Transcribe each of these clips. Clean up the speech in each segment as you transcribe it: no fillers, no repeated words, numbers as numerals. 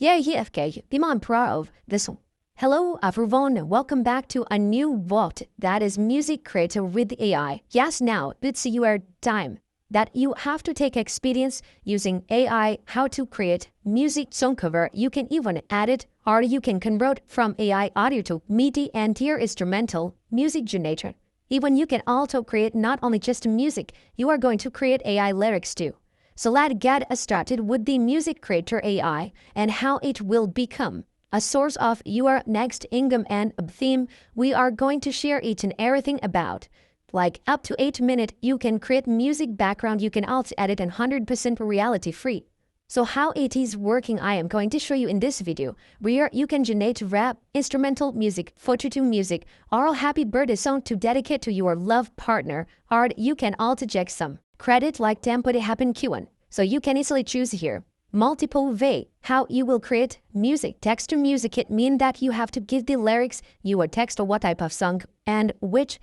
FK, I'm proud of this one. Hello everyone, welcome back to a new vault that is music creator with AI. Yes, now it's your time that you have to take experience using AI how to create music song cover. You can even edit or you can convert from AI audio to MIDI and tier instrumental music generator. Even you can also create not only just music, you are going to create AI lyrics too. So let's get started with the music creator AI and how it will become a source of your next income and theme. We are going to share each and everything about. Like up to 8 minutes, you can create music background. You can also edit and 100% reality free. So how it is working, I am going to show you in this video, where you can generate rap, instrumental music, photo to music, or a happy birthday song to dedicate to your love partner, or you can also check some credit like tempo to happen Q1. So you can easily choose here. Multiple way, how you will create music, text to music. It means that you have to give the lyrics, your text or what type of song, and which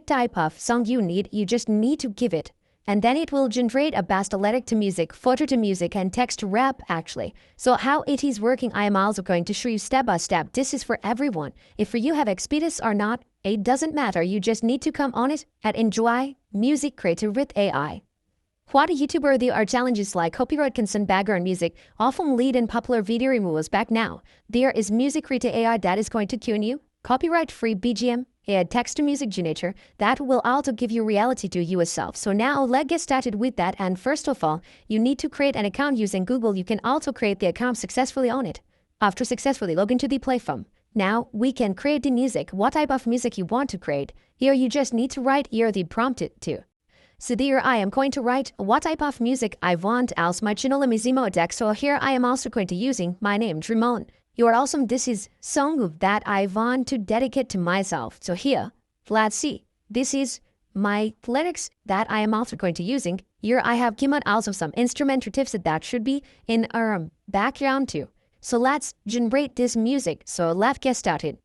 type of song you need. You just need to give it. And then it will generate a best lyric to music, photo to music, and text to rap actually. So how it is working, I am also going to show you step by step. This is for everyone. If you have experience or not, it doesn't matter. You just need to come on it and enjoy music creator with AI. What YouTuber there are challenges like copyright consent background music often lead in popular video removals back now. There is music creator AI that is going to tune you, copyright-free BGM, a text-to-music generator that will also give you reality to yourself. So now let's get started with that. And first of all, you need to create an account using Google. You can also create the account successfully on it. After successfully log into the platform, now we can create the music, what type of music you want to create. Here you just need to write here the prompt to. So there I am going to write what type of music I want as my channel Mizimo deck. So here I am also going to using my name Dramon. You are awesome. This is song that I want to dedicate to myself. So here, let's see. This is my lyrics that I am also going to using. Here I have given also some instrumental tips that should be in our background too. So let's generate this music. So let's get started.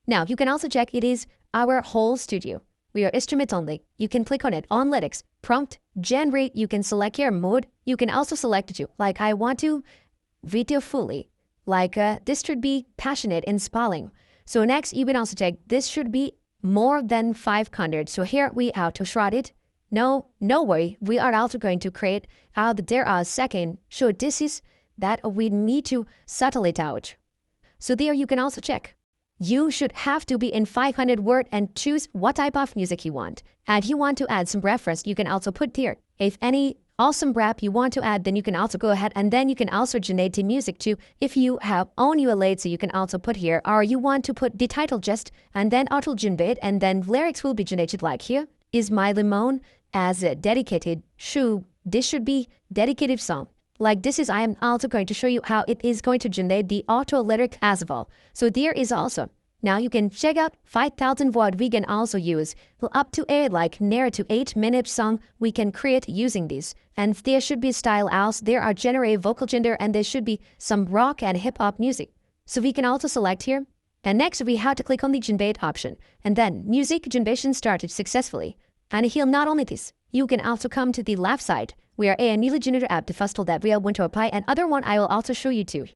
Now you can also check it is our whole studio. We are instrument only. You can click on it on lyrics, prompt, generate. You can select your mode. You can also select it too. Like I want to video fully. Like this should be passionate, inspiring. So next you can also check this should be more than 500. So here we have to shroud it. No worry. We are also going to create out there are second. So this is that we need to settle it out. So there you can also check. You should have to be in 500 words and choose what type of music you want. And if you want to add some reference, you can also put here. If any awesome rap you want to add, then you can also go ahead and then you can also generate the music too. If you have own your late, so you can also put here, or you want to put the title just and then auto generate and then lyrics will be generated like here. Is my lemon as a dedicated shoe. This should be dedicated song. Like this is, I am also going to show you how it is going to generate the auto lyric as well. So there is also, now you can check out 5000 word we can also use. Up to like near to 8 minute song we can create using this. And there should be style else, there are generated vocal gender and there should be some rock and hip hop music. So we can also select here. And next we have to click on the generate option. And then music generation started successfully. And here not only this, you can also come to the left side. We are a newly generated app, the first tool that we are going to apply, and other one I will also show you too.